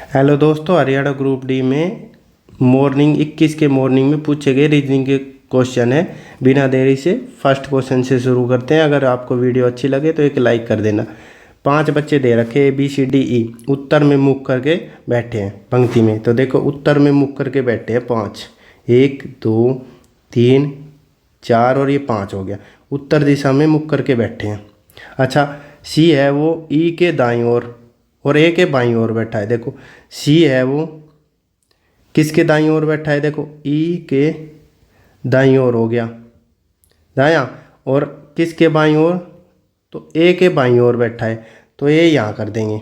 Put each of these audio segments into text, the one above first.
Hello दोस्तों, Haryana group D में morning 21 के मॉर्निंग में पूछे गए रीजनिंग के क्वेश्चन है। बिना देरी से फर्स्ट क्वेश्चन से शुरू करते हैं। अगर आपको वीडियो अच्छी लगे तो एक लाइक कर देना। 5 बच्चे दे रखे ABCDE, उत्तर में मुख करके बैठे हैं पंक्ति में। तो देखो उत्तर में मुख करके बैठे हैं 5, 1 2 3 4 और ये 5 हो गया। उत्तर दिशा में मुख करके बैठे हैं। अच्छा, सी है वो ई के दाईं ओर और ए के बाईं ओर बैठा है। देखो सी है वो किसके दाईं ओर बैठा है, देखो ई के दाईं ओर हो गया दायां, और किसके बाईं ओर, तो ए के बाईं ओर बैठा है। तो ए यहाँ कर देंगे,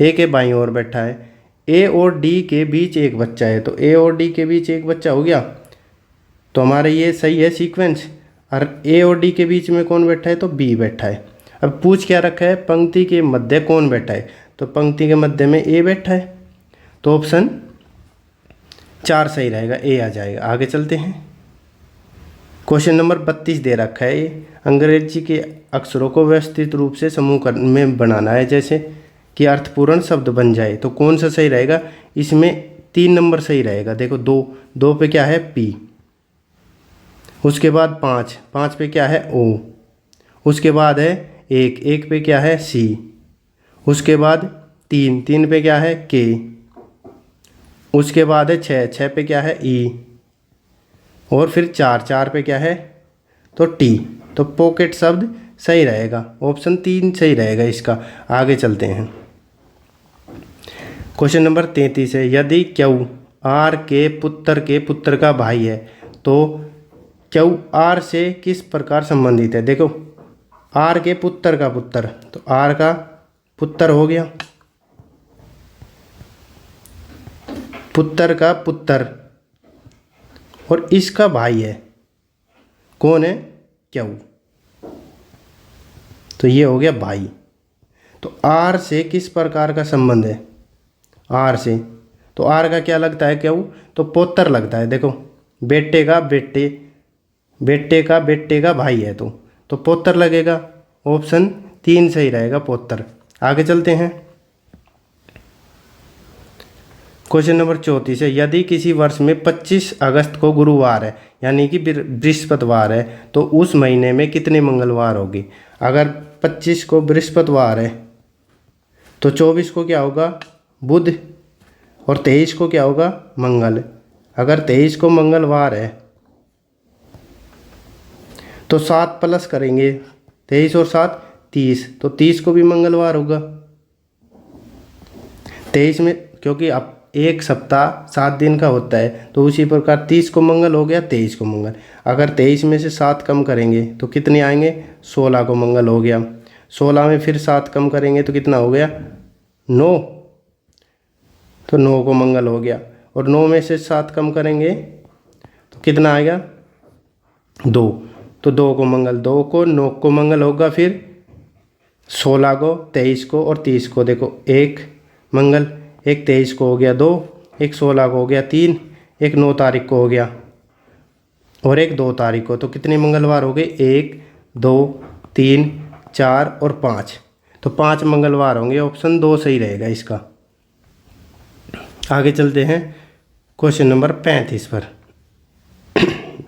ए के बाईं ओर बैठा है। ए और डी के बीच एक बच्चा है, तो ए और डी के बीच एक बच्चा हो गया। तो हमारे ये सही है सीक्वेंस। और ए और डी के बीच में कौन बैठा है, तो बी बैठा है। अब पूछ क्या रखा है, पंक्ति के मध्य कौन बैठा है, तो पंक्ति के मध्य में ए बैठा है। तो ऑप्शन 4 सही रहेगा, ए आ जाएगा। आगे चलते हैं। क्वेश्चन नंबर 32 दे रखा है। ये अंग्रेजी के अक्षरों को व्यवस्थित रूप से समूह में बनाना है, जैसे कि अर्थपूर्ण शब्द बन जाए। तो कौन सा सही रहेगा, इसमें 3 नंबर सही रहेगा। देखो दो पे क्या है, पी, उसके बाद 5 पे क्या है, ओ, उसके बाद है 1 पे क्या है, सी, उसके बाद 3 पे क्या है, के, उसके बाद है 6 पे क्या है, ई, और फिर 4 पे क्या है, तो टी। तो पॉकेट शब्द सही रहेगा, ऑप्शन 3 सही रहेगा इसका। आगे चलते हैं। क्वेश्चन नंबर 33 है। यदि क्यू आर के पुत्र का भाई है तो क्यू आर से किस प्रकार संबंधित है। देखो आर के पुत्र का पुत्र, तो आर का पुत्र हो गया, पुत्र का पुत्र, और इसका भाई है कौन है, क्यू। तो ये हो गया भाई। तो आर से किस प्रकार का संबंध है, आर से, तो आर का क्या लगता है, क्यू, तो पोत्र लगता है। देखो बेटे का भाई है, तो पोत्र लगेगा। ऑप्शन 3 सही रहेगा, पोत्र। आगे चलते हैं। क्वेश्चन नंबर 34 है। यदि किसी वर्ष में 25 अगस्त को गुरुवार है, यानी कि बृहस्पतिवार है, तो उस महीने में कितने मंगलवार होगी। अगर 25 को बृहस्पतिवार है तो 24 को क्या होगा, बुध, और 23 को क्या होगा, मंगल। अगर 23 को मंगलवार है तो 7 प्लस करेंगे, 23 और 7 30, तो 30 को भी मंगलवार होगा। 23 में, क्योंकि अब एक सप्ताह 7 दिन का होता है, तो उसी प्रकार 30 को मंगल हो गया, 23 को मंगल। अगर 23 में से 7 कम करेंगे तो कितने आएंगे, 16 को मंगल हो गया। 16 में फिर 7 कम करेंगे तो कितना हो गया, 9, तो 9 को मंगल हो गया। और 9 में से 7 कम करेंगे तो कितना आएगा, 2, तो 2 को मंगल, 2 को 9 को मंगल होगा, फिर 16 को, 23 को और 30 को। देखो एक मंगल, एक 23 को हो गया 2, एक 16 को हो गया 3, एक 9 तारीख को हो गया, और एक 2 तारीख को। तो कितने मंगलवार हो गए, 1 2 3 4 और 5, तो 5 मंगलवार होंगे। ऑप्शन 2 सही रहेगा इसका। आगे चलते हैं क्वेश्चन नंबर 35 पर।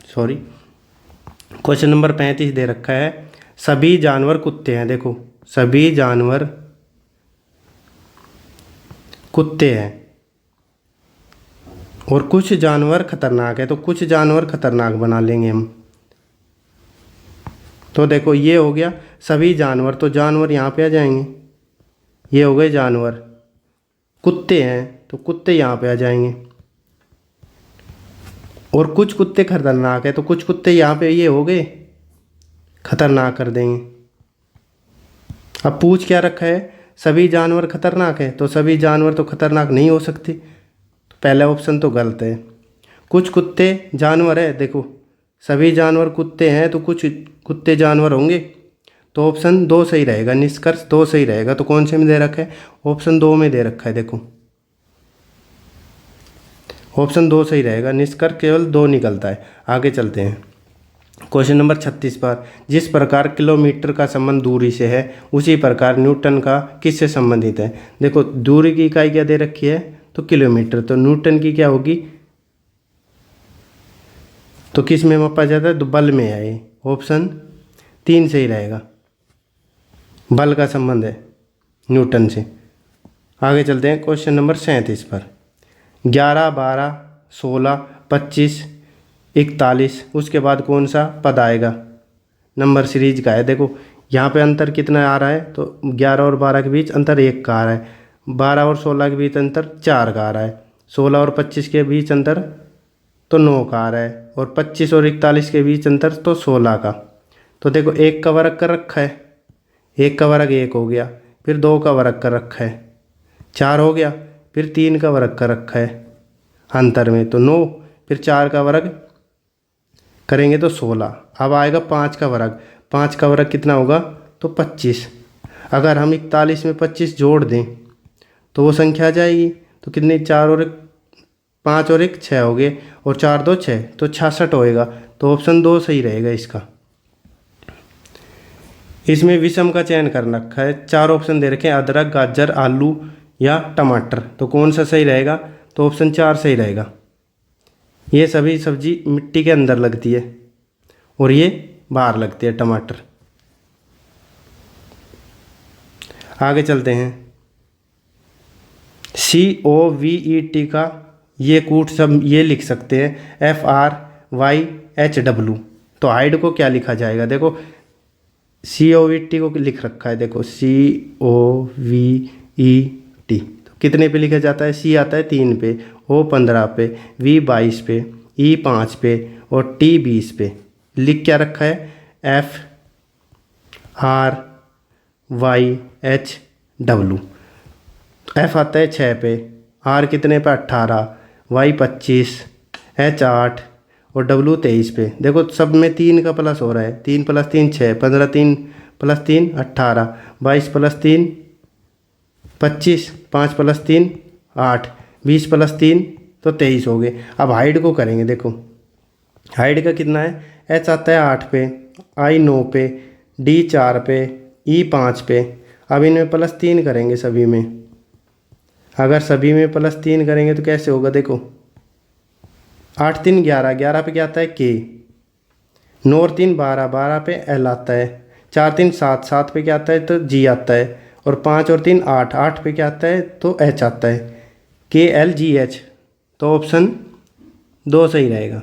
सॉरी, क्वेश्चन नंबर 35 दे रखा है। सभी जानवर कुत्ते हैं। देखो सभी जानवर कुत्ते हैं और कुछ जानवर खतरनाक है, तो कुछ जानवर खतरनाक बना लेंगे हम। तो देखो ये हो गया सभी जानवर, तो जानवर यहाँ पे आ जाएंगे, ये हो गए जानवर। कुत्ते हैं तो कुत्ते यहाँ पे आ जाएंगे, और कुछ कुत्ते खतरनाक है, तो कुछ कुत्ते यहाँ पे ये हो गए, खतरनाक कर देंगे। अब पूछ क्या रखा है, सभी जानवर खतरनाक है, तो सभी जानवर तो खतरनाक नहीं हो सकते, तो पहला ऑप्शन तो गलत है। कुछ कुत्ते जानवर है, देखो सभी जानवर कुत्ते हैं तो कुछ कुत्ते जानवर होंगे, तो ऑप्शन 2 सही रहेगा, निष्कर्ष 2 सही रहेगा। तो कौन से में दे रखा है, ऑप्शन 2 में दे रखा है। देखो ऑप्शन 2 सही रहेगा, निष्कर्ष केवल 2 निकलता है। आगे चलते हैं। क्वेश्चन नंबर 36 पर, जिस प्रकार किलोमीटर का संबंध दूरी से है उसी प्रकार न्यूटन का किससे संबंधित है। देखो दूरी की इकाई क्या दे रखी है, तो किलोमीटर, तो न्यूटन की क्या होगी, तो किस में मापा जाता है, तो बल में है। ये ऑप्शन 3 सही रहेगा, बल का संबंध है न्यूटन से। आगे चलते हैं क्वेश्चन नंबर 37 पर, 11, 12, 16, 25, 41, उसके बाद कौन सा पद आएगा, नंबर सीरीज का है। देखो यहाँ पे अंतर कितना आ रहा है, तो 11 और 12 के बीच अंतर 1 का आ रहा है, 12 और 16 के बीच अंतर 4 का आ रहा है, 16 और 25 के बीच अंतर तो 9 का आ रहा है, और 25 और 41 के बीच अंतर तो 16 का। तो देखो 1 का वर्ग कर रखा है, 1 का वर्ग 1 हो गया, फिर 2 का वर्ग कर रखा है 4 हो गया, फिर 3 का वर्ग कर रखा है अंतर में तो 9, फिर 4 का वर्ग करेंगे तो 16। अब आएगा 5 का वर्ग, 5 का वर्ग कितना होगा, तो 25। अगर हम 41 में 25 जोड़ दें तो वो संख्या आ जाएगी, तो कितने, 4 और 5 और 1 6 हो गए, और 4 2 6, तो 66 होएगा। तो ऑप्शन 2 सही रहेगा इसका। इसमें विषम का चयन कर रखा है, 4 ऑप्शन दे रखे हैं, अदरक, गाजर, आलू या टमाटर, तो कौन सा सही रहेगा, तो ऑप्शन 4 सही रहेगा। ये सभी सब्जी मिट्टी के अंदर लगती है और ये बाहर लगती है, टमाटर। आगे चलते हैं, COVET का ये कूट सब ये लिख सकते हैं, FRYHW, तो हाइड को क्या लिखा जाएगा, देखो COVET को लिख रखा है, देखो COVET, तो कितने पे लिखा जाता है, C आता है 3 पे, O 15 पे, V 22 पे, E 5 पे और T 20 पे। लिख क्या रखा है, FRYHW। F आता है 6 पे, R कितने पे 18, Y 25, H 8 और W 23 पे। देखो सब में 3 का प्लस हो रहा है, 3 + 3 6, 15 3 + 3 18, 22 + 3 25, 5 + 3 8, 20 + 3 तो 23 हो गए। अब हाइट को करेंगे, देखो हाइट का कितना है, H आता है 8 पे, I 9 पे, D 4 पे, E 5 पे। अब इनमें +3 करेंगे सभी में, अगर सभी में +3 करेंगे तो कैसे होगा, देखो 8 3 11, 11 पे क्या आता है K, 9 और 3 12, 12 पे L आता है, 4 3 7, 7 पे क्या आता है, तो G आता है, और 5 और 3 8, 8 पे क्या आता है, तो H आता है, KLGH, तो ऑप्शन 2 सही रहेगा।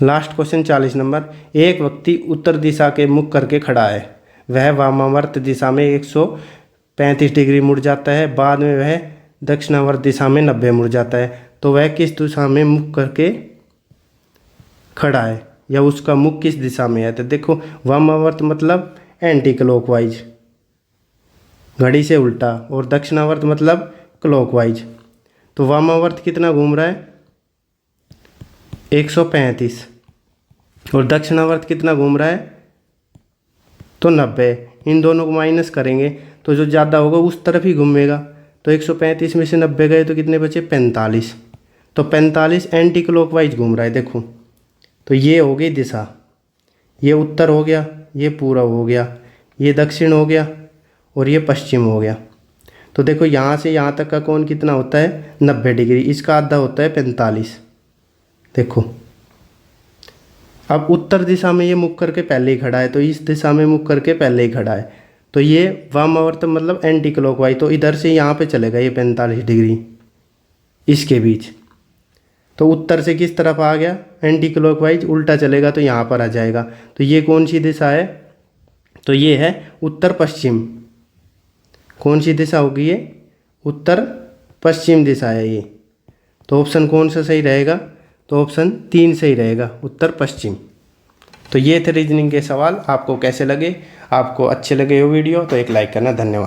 लास्ट क्वेश्चन 40 नंबर, एक व्यक्ति उत्तर दिशा के मुख करके खड़ा है, वह वामावर्त दिशा में 135 डिग्री मुड़ जाता है, बाद में वह दक्षिणावर्त दिशा में 90 मुड़ जाता है, तो वह किस दिशा में मुख करके खड़ा है, या उसका मुख किस दिशा में है। तो देखो वामावर्त मतलब एंटी क्लॉकवाइज, घड़ी से उल्टा, और दक्षिणावर्त मतलब क्लॉकवाइज। तो वामावर्त कितना घूम रहा है, 135, और दक्षिणावर्त कितना घूम रहा है, तो 90। इन दोनों को माइनस करेंगे तो जो ज़्यादा होगा उस तरफ ही घूमेगा, तो 135 में से 90 गए तो कितने बचे, 45। तो 45 एंटी क्लॉकवाइज घूम रहा है। देखो तो ये हो गई दिशा, ये उत्तर हो गया, ये पूर्व हो गया, ये दक्षिण हो गया, और ये पश्चिम हो गया। तो देखो यहाँ से यहाँ तक का कोण कितना होता है, 90 डिग्री, इसका आधा होता है 45। देखो अब उत्तर दिशा में ये मुख करके पहले ही खड़ा है, तो इस दिशा में मुख करके पहले ही खड़ा है, तो ये वामावर्त मतलब एंटी क्लॉकवाइज, तो इधर से यहाँ पे चलेगा ये 45 डिग्री इसके बीच। तो उत्तर से किस तरफ आ गया, एंटी क्लॉकवाइज, उल्टा चलेगा तो यहाँ पर आ जाएगा। तो ये कौन सी दिशा है, तो ये है उत्तर पश्चिम। कौन सी दिशा होगी ये, उत्तर पश्चिम दिशा है ये। तो ऑप्शन कौन सा सही रहेगा, तो ऑप्शन 3 सही रहेगा, उत्तर पश्चिम। तो ये थे रीजनिंग के सवाल। आपको कैसे लगे, आपको अच्छे लगे वो वीडियो तो एक लाइक करना। धन्यवाद।